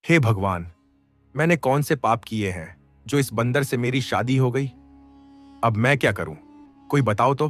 हे भगवान, मैंने कौन से पाप किए हैं जो इस बंदर से मेरी शादी हो गई। अब मैं क्या करूं? कोई बताओ तो।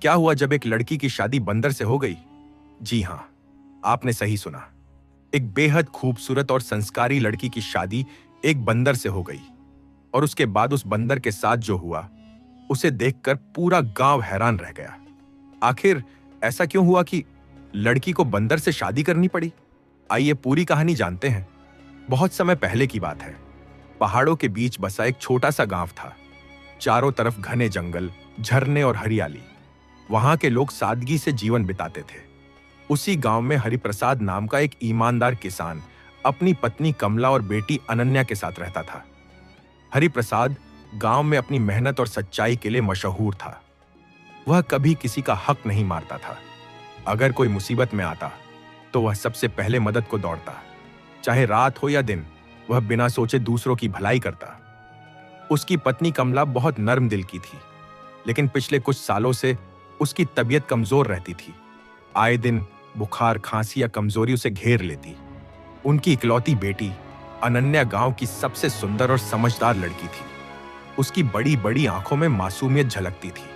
क्या हुआ जब एक लड़की की शादी बंदर से हो गई? जी हां, आपने सही सुना। एक बेहद खूबसूरत और संस्कारी लड़की की शादी एक बंदर से हो गई। और उसके बाद उस बंदर के साथ जो हुआ, उसे देखकर पूरा गांव हैरान रह गया। आखिर ऐसा क्यों हुआ कि लड़की को बंदर से शादी करनी पड़ी? आइए पूरी कहानी जानते हैं। बहुत समय पहले की बात है। पहाड़ों के बीच बसा एक छोटा सा गांव था। चारों तरफ घने जंगल, झरने और हरियाली। वहां के लोग सादगी से जीवन बिताते थे। उसी गांव में हरिप्रसाद नाम का एक ईमानदार किसान अपनी पत्नी कमला और बेटी अनन्या के साथ रहता था। हरिप्रसाद गांव में अपनी मेहनत और सच्चाई के लिए मशहूर था। वह कभी किसी का हक नहीं मारता था। अगर कोई मुसीबत में आता तो वह सबसे पहले मदद को दौड़ता। चाहे रात हो या दिन, वह बिना सोचे दूसरों की भलाई करता। उसकी पत्नी कमला बहुत नर्म दिल की थी, लेकिन पिछले कुछ सालों से उसकी तबीयत कमजोर रहती थी। आए दिन बुखार, खांसी या कमजोरी उसे घेर लेती। उनकी इकलौती बेटी अनन्या गांव की सबसे सुंदर और समझदार लड़की थी। उसकी बड़ी बड़ी आंखों में मासूमियत झलकती थी।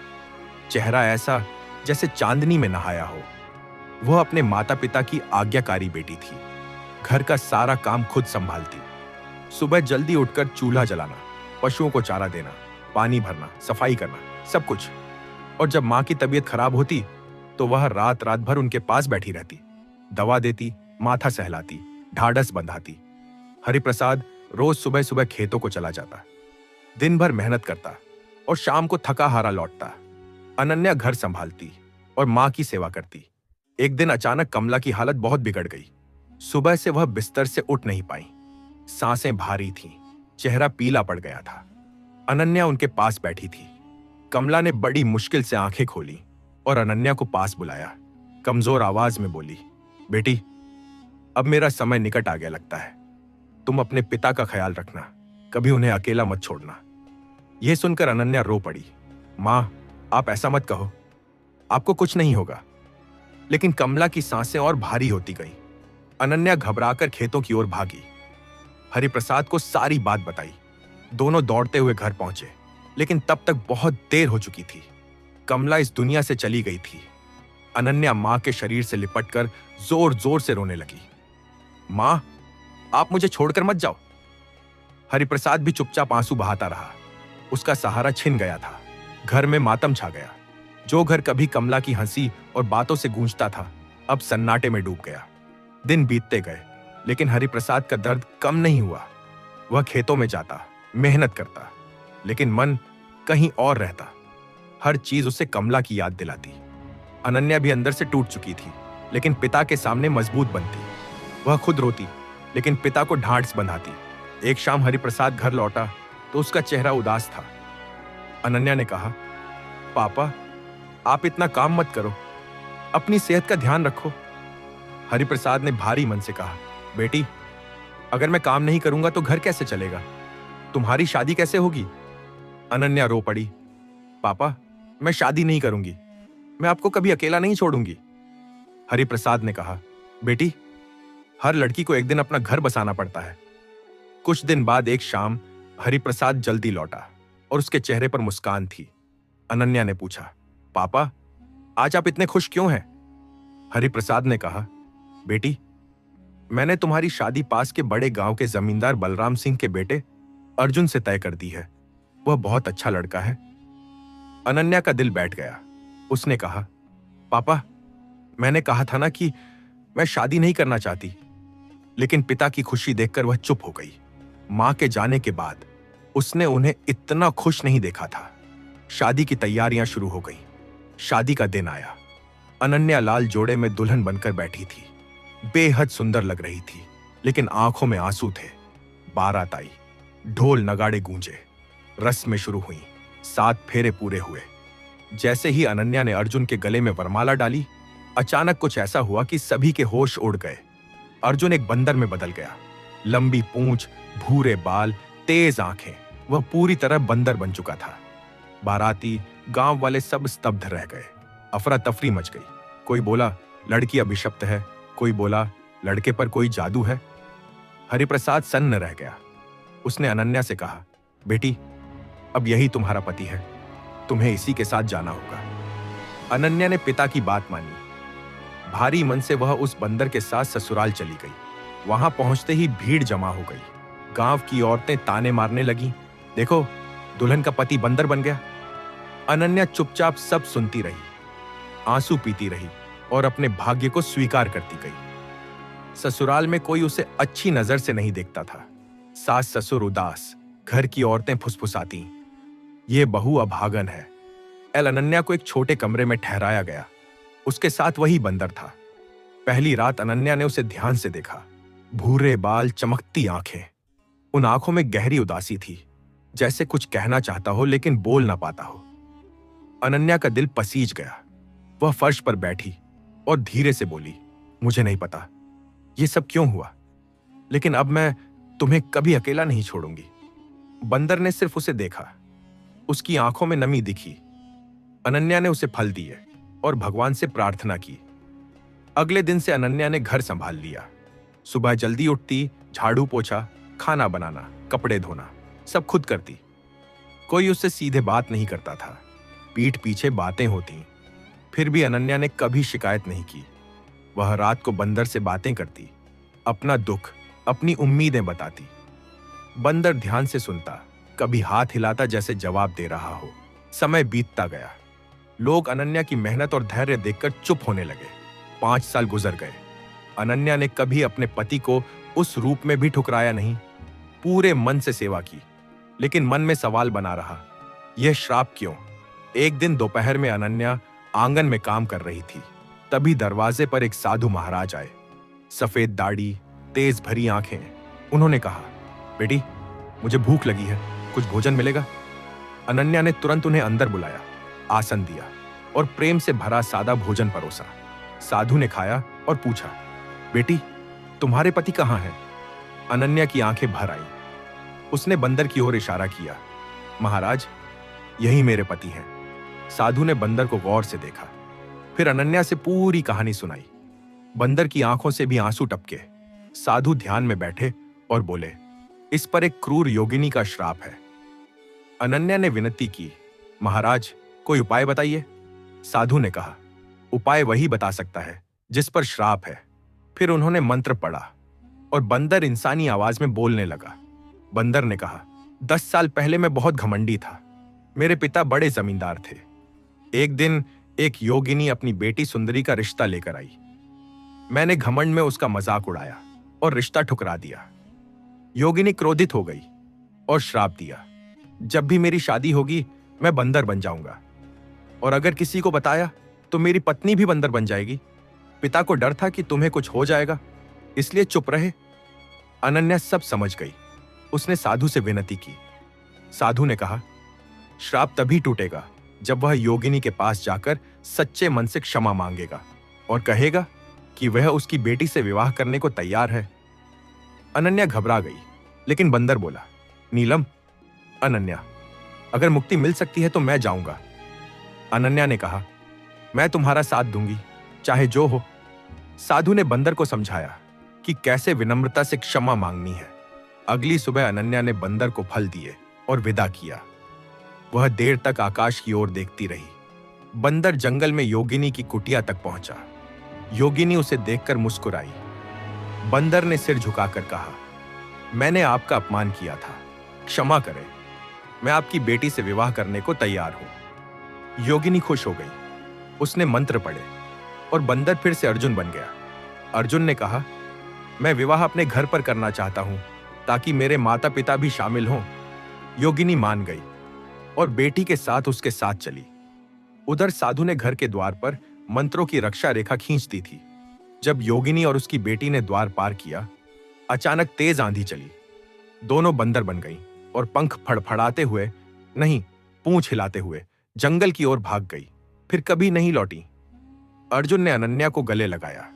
चेहरा ऐसा जैसे चांदनी में नहाया हो। वह अपने माता पिता की आज्ञाकारी बेटी थी। घर का सारा काम खुद संभालती। सुबह जल्दी उठकर चूल्हा जलाना, पशुओं को चारा देना, पानी भरना, सफाई करना, सब कुछ। और जब मां की तबीयत खराब होती तो वह रात रात भर उनके पास बैठी रहती। दवा देती, माथा सहलाती, ढाढ़स बंधाती। हरिप्रसाद रोज सुबह सुबह खेतों को चला जाता, दिन भर मेहनत करता और शाम को थका हारा लौटता। अनन्या घर संभालती और मां की सेवा करती। एक दिन अचानक कमला की हालत बहुत बिगड़ गई। सुबह से वह बिस्तर से उठ नहीं पाई। सांसें भारी थीं, चेहरा पीला पड़ गया था। अनन्या उनके पास बैठी थी। कमला ने बड़ी मुश्किल से आंखें खोली और अनन्या को पास बुलाया। कमजोर आवाज में बोली, बेटी, अब मेरा समय निकट आ गया लगता है। तुम अपने पिता का ख्याल रखना, कभी उन्हें अकेला मत छोड़ना। यह सुनकर अनन्या रो पड़ी। मां, आप ऐसा मत कहो, आपको कुछ नहीं होगा। लेकिन कमला की सांसें और भारी होती गईं। अनन्या घबराकर खेतों की ओर भागी। हरिप्रसाद को सारी बात बताई। दोनों दौड़ते हुए घर पहुंचे, लेकिन तब तक बहुत देर हो चुकी थी। कमला इस दुनिया से चली गई थी। अनन्या मां के शरीर से लिपटकर जोर जोर से रोने लगी। मां, आप मुझे छोड़कर मत जाओ। हरिप्रसाद भी चुपचाप आंसू बहाता रहा। उसका सहारा छिन गया था। घर में मातम छा गया। जो घर कभी कमला की हंसी और बातों से गूंजता था, अब सन्नाटे में डूब गया। दिन बीतते गए, लेकिन हरिप्रसाद का दर्द कम नहीं हुआ। वह खेतों में जाता, मेहनत करता, लेकिन मन कहीं और रहता। हर चीज उसे कमला की याद दिलाती। अनन्या भी अंदर से टूट चुकी थी, लेकिन पिता के सामने मजबूत बनती। वह खुद रोती, लेकिन पिता को ढांढस बंधाती। एक शाम हरिप्रसाद घर लौटा तो उसका चेहरा उदास था। अनन्या ने कहा, पापा, आप इतना काम मत करो, अपनी सेहत का ध्यान रखो। हरिप्रसाद ने भारी मन से कहा, बेटी, अगर मैं काम नहीं करूंगा तो घर कैसे चलेगा? तुम्हारी शादी कैसे होगी? अनन्या रो पड़ी। पापा, मैं शादी नहीं करूंगी। मैं आपको कभी अकेला नहीं छोड़ूंगी। हरिप्रसाद ने कहा, बेटी, हर लड़की को एक दिन अपना घर बसाना पड़ता है। कुछ दिन बाद एक शाम हरिप्रसाद जल्दी लौटा और उसके चेहरे पर मुस्कान थी। अनन्या ने पूछा, पापा, आज आप इतने खुश क्यों हैं? हरिप्रसाद ने कहा, बेटी, मैंने तुम्हारी शादी पास के बड़े गांव के जमींदार बलराम सिंह के बेटे अर्जुन से तय कर दी है। वह बहुत अच्छा लड़का है। अनन्या का दिल बैठ गया। उसने कहा, पापा, मैंने कहा था ना कि मैं शादी नहीं करना चाहती। लेकिन पिता की खुशी देखकर वह चुप हो गई। मां के जाने के बाद उसने उन्हें इतना खुश नहीं देखा था। शादी की तैयारियां शुरू हो गईं। शादी का दिन आया। अनन्या लाल जोड़े में दुल्हन बनकर बैठी थी। बेहद सुंदर लग रही थी, लेकिन आंखों में आंसू थे। बारात आई, ढोल नगाड़े गूंजे, रस्में शुरू हुई, 7 फेरे पूरे हुए। जैसे ही अनन्या ने अर्जुन के गले में वरमाला डाली, अचानक कुछ ऐसा हुआ कि सभी के होश उड़ गए। अर्जुन एक बंदर में बदल गया। लंबी पूंछ, भूरे बाल, तेज आंखें, वह पूरी तरह बंदर बन चुका था। बाराती, गांव वाले सब स्तब्ध रह गए। अफरा तफरी मच गई। कोई बोला, लड़की अभिशप्त है। कोई बोला, लड़के पर कोई जादू है। हरिप्रसाद सन्न रह गया। उसने अनन्या से कहा, बेटी, अब यही तुम्हारा पति है, तुम्हें इसी के साथ जाना होगा। अनन्या ने पिता की बात मानी। भारी मन से वह उस बंदर के साथ ससुराल चली गई। वहां पहुंचते ही भीड़ जमा हो गई। गांव की औरतें ताने मारने लगीं, देखो, दुल्हन का पति बंदर बन गया। अनन्या चुपचाप सब सुनती रही, आंसू पीती रही और अपने भाग्य को स्वीकार करती गई। ससुराल में कोई उसे अच्छी नजर से नहीं देखता था। सास ससुर उदास, घर की औरतें फुसफुसाती, ये बहू अभागन है। अनन्या को एक छोटे कमरे में ठहराया गया। उसके साथ वही बंदर था। पहली रात अनन्या ने उसे ध्यान से देखा। भूरे बाल, चमकती आंखें, उन आंखों में गहरी उदासी थी, जैसे कुछ कहना चाहता हो लेकिन बोल ना पाता हो। अनन्या का दिल पसीज गया। वह फर्श पर बैठी और धीरे से बोली, मुझे नहीं पता ये सब क्यों हुआ, लेकिन अब मैं तुम्हें कभी अकेला नहीं छोड़ूंगी। बंदर ने सिर्फ उसे देखा। उसकी आंखों में नमी दिखी। अनन्या ने उसे फल दिए और भगवान से प्रार्थना की। अगले दिन से अनन्या ने घर संभाल लिया। सुबह जल्दी उठती, झाड़ू पोछा, खाना बनाना, कपड़े धोना सब खुद करती। कोई उससे सीधे बात नहीं करता था, पीठ पीछे बातें होती। फिर भी अनन्या ने कभी शिकायत नहीं की। वह रात को बंदर से बातें करती, अपना दुख, अपनी उम्मीदें बताती। बंदर ध्यान से सुनता, कभी हाथ हिलाता जैसे जवाब दे रहा हो। समय बीतता गया। लोग अनन्या की मेहनत और धैर्य देखकर चुप होने लगे। 5 साल गुजर गए। अनन्या ने कभी अपने पति को उस रूप में भी ठुकराया नहीं। पूरे मन से सेवा की, लेकिन मन में सवाल बना रहा, यह श्राप क्यों? एक दिन दोपहर में अनन्या आंगन में काम कर रही थी। तभी दरवाजे पर एक साधु महाराज आए। सफेद दाढ़ी, तेज भरी आंखें। उन्होंने कहा, बेटी, मुझे भूख लगी है, कुछ भोजन मिलेगा? अनन्या ने तुरंत उन्हें अंदर बुलाया, आसन दिया और प्रेम से भरा सादा भोजन परोसा। साधु ने खाया और पूछा, बेटी, तुम्हारे पति कहाँ हैं? अनन्या की आंखें भर आईं। उसने बंदर की ओर इशारा किया, महाराज, यही मेरे पति हैं। साधु ने बंदर को गौर से देखा, फिर अनन्या से पूरी कहानी सुनाई। बंदर की आंखों से भी आंसू टपके। साधु ध्यान में बैठे और बोले, इस पर एक क्रूर योगिनी का श्राप है। अनन्या ने विनती की, महाराज, कोई उपाय बताइए। साधु ने कहा, उपाय वही बता सकता है जिस पर श्राप है। फिर उन्होंने मंत्र पढ़ा और बंदर इंसानी आवाज में बोलने लगा। बंदर ने कहा, 10 साल पहले मैं बहुत घमंडी था। मेरे पिता बड़े जमींदार थे। एक दिन एक योगिनी अपनी बेटी सुंदरी का रिश्ता लेकर आई। मैंने घमंड में उसका मजाक उड़ाया और रिश्ता ठुकरा दिया। योगिनी क्रोधित हो गई और श्राप दिया, जब भी मेरी शादी होगी मैं बंदर बन जाऊंगा, और अगर किसी को बताया तो मेरी पत्नी भी बंदर बन जाएगी। पिता को डर था कि तुम्हें कुछ हो जाएगा, इसलिए चुप रहे। अनन्या सब समझ गई। उसने साधु से विनती की। साधु ने कहा, श्राप तभी टूटेगा जब वह योगिनी के पास जाकर सच्चे मन से क्षमा मांगेगा और कहेगा कि वह उसकी बेटी से विवाह करने को तैयार है। अनन्या घबरा गई, लेकिन बंदर बोला, नीलम, अनन्या, अगर मुक्ति मिल सकती है तो मैं जाऊंगा। अनन्या ने कहा, मैं तुम्हारा साथ दूंगी, चाहे जो हो। साधु ने बंदर को समझाया कि कैसे विनम्रता से क्षमा मांगनी है। अगली सुबह अनन्या ने बंदर को फल दिए और विदा किया। वह देर तक आकाश की ओर देखती रही। बंदर जंगल में योगिनी की कुटिया तक पहुंचा। योगिनी उसे देखकर मुस्कुराई। बंदर ने सिर झुकाकर कहा, मैंने आपका अपमान किया था, क्षमा करें। मैं आपकी बेटी से विवाह करने को तैयार हूं। योगिनी खुश हो गई। उसने मंत्र पढ़े और बंदर फिर से अर्जुन बन गया। अर्जुन ने कहा, मैं विवाह अपने घर पर करना चाहता हूं ताकि मेरे माता पिता भी शामिल हों। योगिनी मान गई और बेटी के साथ उसके साथ चली। उधर साधु ने घर के द्वार पर मंत्रों की रक्षा रेखा खींच दी थी। जब योगिनी और उसकी बेटी ने द्वार पार किया, अचानक तेज आंधी चली। दोनों बंदर बन गईं और पंख फड़फड़ाते हुए, नहीं, पूंछ हिलाते हुए जंगल की ओर भाग गई। फिर कभी नहीं लौटी। अर्जुन ने अनन्या को गले लगाया।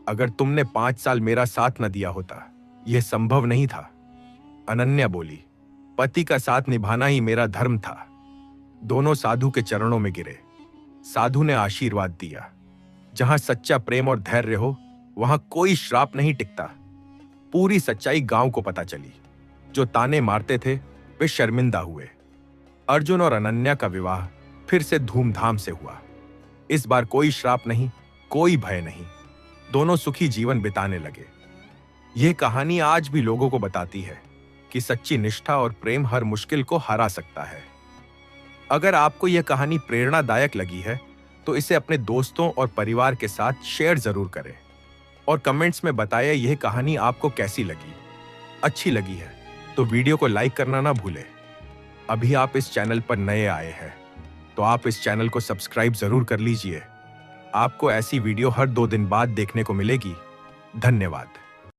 अगर तुमने 5 साल मेरा साथ न दिया होता, यह संभव नहीं था। अनन्या बोली, पति का साथ निभाना ही मेरा धर्म था। दोनों साधु के चरणों में गिरे। साधु ने आशीर्वाद दिया, जहां सच्चा प्रेम और धैर्य हो, वहां कोई श्राप नहीं टिकता। पूरी सच्चाई गांव को पता चली। जो ताने मारते थे वे शर्मिंदा हुए। अर्जुन और अनन्या का विवाह फिर से धूमधाम से हुआ। इस बार कोई श्राप नहीं, कोई भय नहीं। दोनों सुखी जीवन बिताने लगे। यह कहानी आज भी लोगों को बताती है कि सच्ची निष्ठा और प्रेम हर मुश्किल को हरा सकता है। अगर आपको यह कहानी प्रेरणादायक लगी है तो इसे अपने दोस्तों और परिवार के साथ शेयर जरूर करें और कमेंट्स में बताएं यह कहानी आपको कैसी लगी। अच्छी लगी है तो वीडियो को लाइक करना ना भूलें। अभी आप इस चैनल पर नए आए हैं तो आप इस चैनल को सब्सक्राइब जरूर कर लीजिए। आपको ऐसी वीडियो हर 2 दिन बाद देखने को मिलेगी। धन्यवाद।